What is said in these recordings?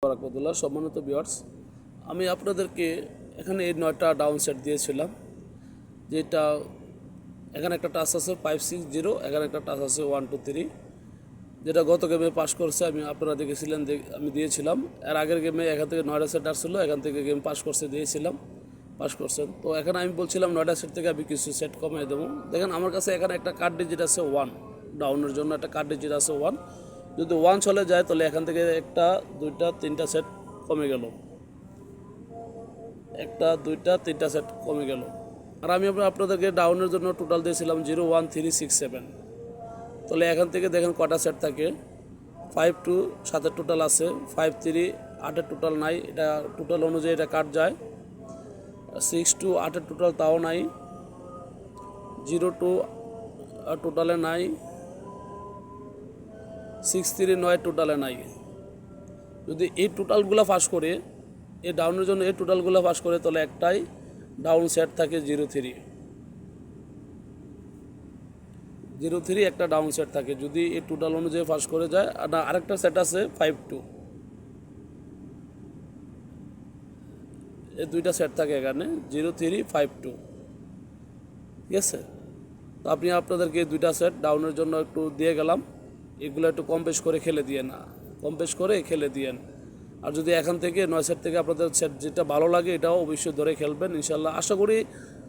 বারাকাতুল্লাহ। সম্মানিত ভিউয়ার্স, আমি আপনাদেরকে এখানে এই 9টা ডাউন সেট দিয়েছিলাম, যেটা এখানে একটা টাচ আছে 560, এখানে একটা টাচ আছে 123, যেটা গত গেমে পাস করছে। আপনারা দেখেছিলেন, আমি দিয়েছিলাম। এর আগের গেমে এখান থেকে 9টা সেট আসছিল, এখান থেকে গেম পাস দিয়েছিলাম, পাস করছেন। তো এখানে আমি বলছিলাম 9টা সেট থেকে আমি কিছু সেট কমিয়ে দেবো। দেখেন আমার কাছে এখানে একটা কার্ড ডিজিট আছে 1, ডাউনের জন্য একটা কার্ড ডিজিট আছে 1। যদি 1 চলে যায় তাহলে এখান থেকে 1টা 2টা 3টা সেট কমে গেল, 1টা 2টা 3টা সেট কমে গেল। আর আমি আপনাদেরকে ডাউনের জন্য টোটাল দিয়েছিলাম 0 1 3 6 7। তাহলে এখান থেকে দেখেন কটা সেট থাকে। 5 2 7 টোটাল আছে, 5 3 8 টোটাল নাই, এটা টোটাল অনুযায়ী এটা কাট যায়। 6 2 8 টোটাল তাও নাই, 0 2 টোটালে নাই, 6 3 9 টোটালে নাই। যদি এই টোটালগুলো পাস করে, এই ডাউনের জন্য এই টোটালগুলো পাস করে, তাহলে একটাই ডাউন সেট থাকে 0 3, 0 3 একটা ডাউন সেট থাকে যদি এই টোটাল অনুযায়ী পাস করে যায়। আর আরেকটা সেট আছে 5 2, এই দুইটা সেট থাকে এখানে 0 3 5 2, ঠিক আছে। তো আপনি আপনাদেরকে দুইটা সেট ডাউনের জন্য একটু দিয়ে গেলাম, এগুলো একটু কম বেশ করে খেলে দিয়ে না, কম বেশ করে খেলে দিয়েন। আর যদি এখান থেকে 9 সেট থেকে আপনাদের সেট যেটা ভালো লাগে এটাও অবশ্যই ধরে খেলবেন ইনশাল্লাহ।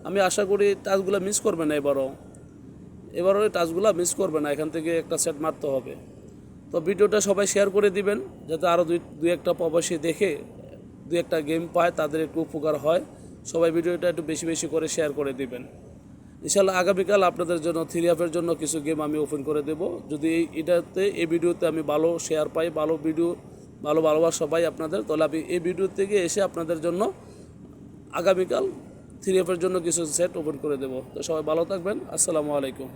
আমি আশা করি টাচগুলো মিস করবে না, এবারও এই টাচগুলো মিস করবে না, এখান থেকে একটা সেট মারতে হবে। তো ভিডিওটা সবাই শেয়ার করে দিবেন, যাতে আরও দুই একটা প্রবাসী দেখে দুই একটা গেম পায়, তাদের একটু উপকার হয়। সবাই ভিডিওটা একটু বেশি বেশি করে শেয়ার করে দিবেন ইনশাল্লাহ। আগামীকাল আপনাদের জন্য 3F-এর জন্য কিছু গেম আমি ওপেন করে দেব। যদি এই ভিডিওতে আমি ভালো শেয়ার পাই, ভালো ভিডিও, ভালো ভালোবাসা পাই আপনাদের, তাহলে আমি এই ভিডিও থেকে এসে আপনাদের জন্য আগামীকাল 3F-এর জন্য কিছু সেট ওপেন করে দেব। তো সবাই ভালো থাকবেন। আসসালামু আলাইকুম।